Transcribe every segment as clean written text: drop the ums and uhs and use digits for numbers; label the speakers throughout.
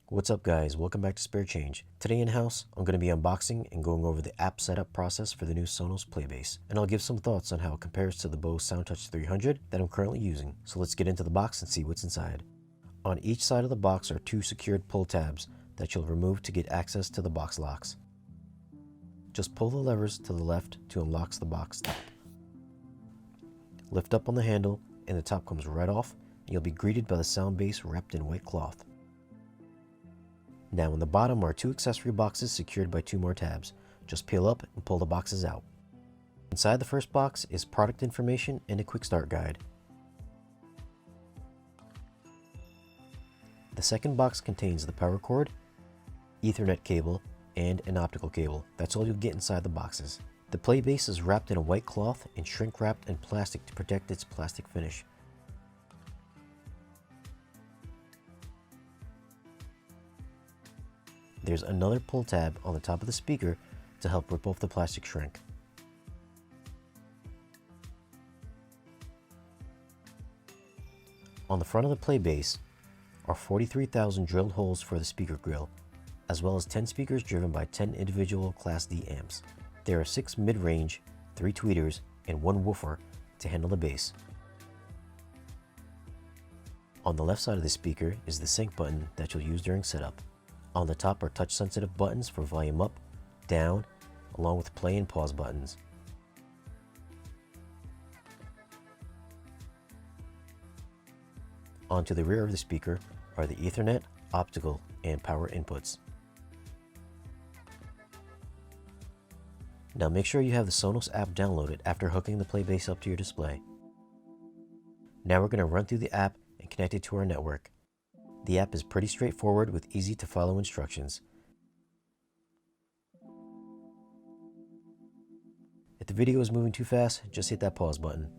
Speaker 1: What's up guys, welcome back to Spare Change. Today in-house, I'm going to be unboxing and going over the app setup process for the new Sonos PlayBase, and I'll give some thoughts on how it compares to the Bose Soundtouch 300 that I'm currently using. So let's get into the box and see what's inside. On each side of the box are two secured pull tabs that you'll remove to get access to the box locks. Just pull the levers to the left to unlock the box top. Lift up on the handle and the top comes right off, and you'll be greeted by the sound base wrapped in white cloth. Now on the bottom are two accessory boxes secured by two more tabs. Just peel up and pull the boxes out. Inside the first box is product information and a quick start guide. The second box contains the power cord, Ethernet cable, and an optical cable. That's all you'll get inside the boxes. The PlayBase is wrapped in a white cloth and shrink wrapped in plastic to protect its plastic finish. There's another pull tab on the top of the speaker to help rip off the plastic shrink. On the front of the PlayBase are 43,000 drilled holes for the speaker grill, as well as 10 speakers driven by 10 individual Class D amps. There are 6 mid-range, 3 tweeters, and 1 woofer to handle the bass. On the left side of the speaker is the sync button that you'll use during setup. On the top are touch-sensitive buttons for volume up, down, along with play and pause buttons. Onto the rear of the speaker are the Ethernet, optical, and power inputs. Now make sure you have the Sonos app downloaded after hooking the PlayBase up to your display. Now we're going to run through the app and connect it to our network. The app is pretty straightforward with easy to follow instructions. If the video is moving too fast, just hit that pause button.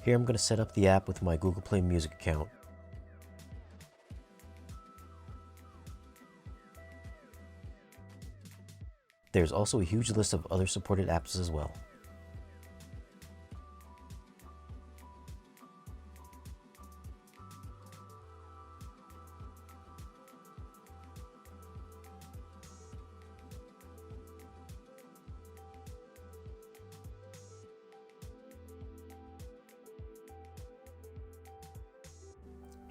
Speaker 1: Here I'm going to set up the app with my Google Play Music account. There's also a huge list of other supported apps as well.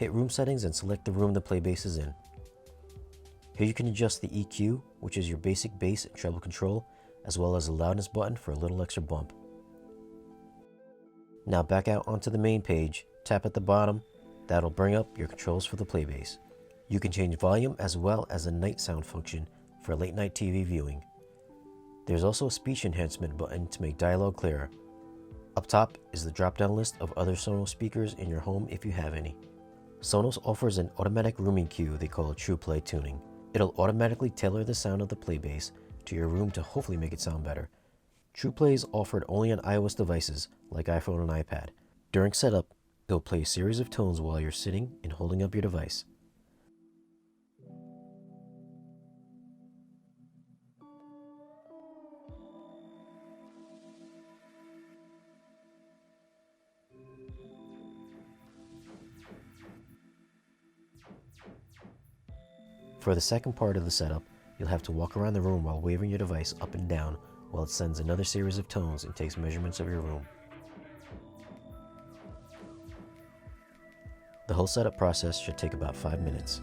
Speaker 1: Hit Room Settings and select the room the PlayBase is in. Here you can adjust the EQ, which is your basic bass and treble control, as well as the loudness button for a little extra bump. Now back out onto the main page, tap at the bottom, that'll bring up your controls for the PlayBase. You can change volume as well as a night sound function for late night TV viewing. There's also a speech enhancement button to make dialogue clearer. Up top is the drop-down list of other Sonos speakers in your home if you have any. Sonos offers an automatic rooming cue they call Trueplay tuning. It'll automatically tailor the sound of the PlayBase to your room to hopefully make it sound better. Trueplay is offered only on iOS devices like iPhone and iPad. During setup, it'll play a series of tones while you're sitting and holding up your device. For the second part of the setup, you'll have to walk around the room while waving your device up and down while it sends another series of tones and takes measurements of your room. The whole setup process should take about 5 minutes.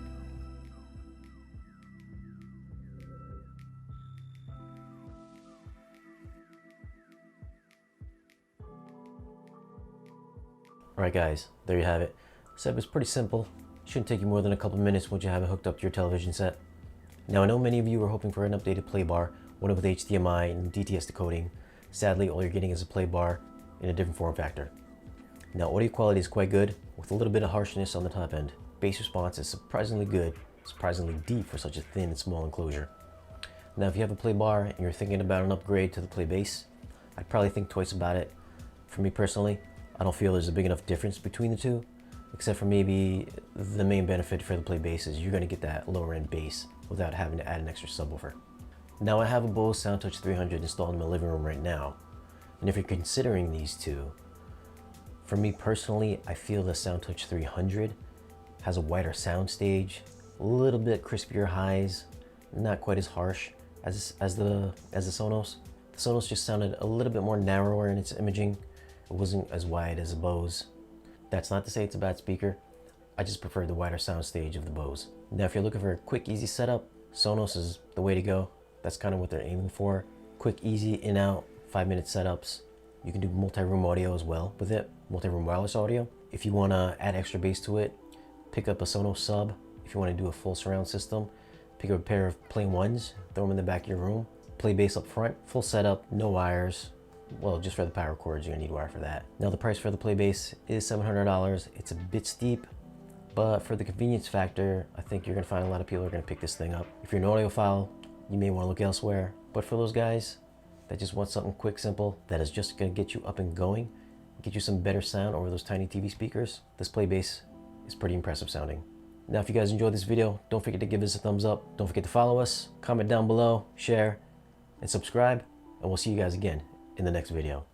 Speaker 1: Alright guys, there you have it. Setup is pretty simple. Shouldn't take you more than a couple minutes once you have it hooked up to your television set. Now I know many of you are hoping for an updated play bar, one with HDMI and DTS decoding. Sadly, all you're getting is a play bar in a different form factor. Now audio quality is quite good, with a little bit of harshness on the top end. Bass response is surprisingly good, surprisingly deep for such a thin and small enclosure. Now if you have a play bar and you're thinking about an upgrade to the PlayBase, I'd probably think twice about it. For me personally, I don't feel there's a big enough difference between the two, except for maybe the main benefit for the PlayBase is you're going to get that lower end bass without having to add an extra subwoofer. Now I have a Bose Soundtouch 300 installed in my living room right now, and if you're considering these two, for me personally, I feel the Soundtouch 300 has a wider sound stage, a little bit crispier highs, not quite as harsh as the Sonos. The Sonos just sounded a little bit more narrower in its imaging. It wasn't as wide as a Bose. That's not to say it's a bad speaker. I just prefer the wider sound stage of the Bose. Now, if you're looking for a quick, easy setup, Sonos is the way to go. That's kind of what they're aiming for. Quick, easy, in-out, 5-minute setups. You can do multi-room audio as well with it, multi-room wireless audio. If you want to add extra bass to it, pick up a Sonos sub. If you want to do a full surround system, pick up a pair of plain ones, throw them in the back of your room. Play bass up front, full setup, no wires. Well, just for the power cords, you're gonna need wire for that. Now the price for the PlayBase is $700. It's a bit steep, but for the convenience factor, I think you're gonna find a lot of people are gonna pick this thing up. If you're an audiophile, you may wanna look elsewhere. But for those guys that just want something quick, simple, that is just gonna get you up and going, get you some better sound over those tiny TV speakers, this PlayBase is pretty impressive sounding. Now, if you guys enjoyed this video, don't forget to give us a thumbs up. Don't forget to follow us, comment down below, share, and subscribe, and we'll see you guys again in the next video.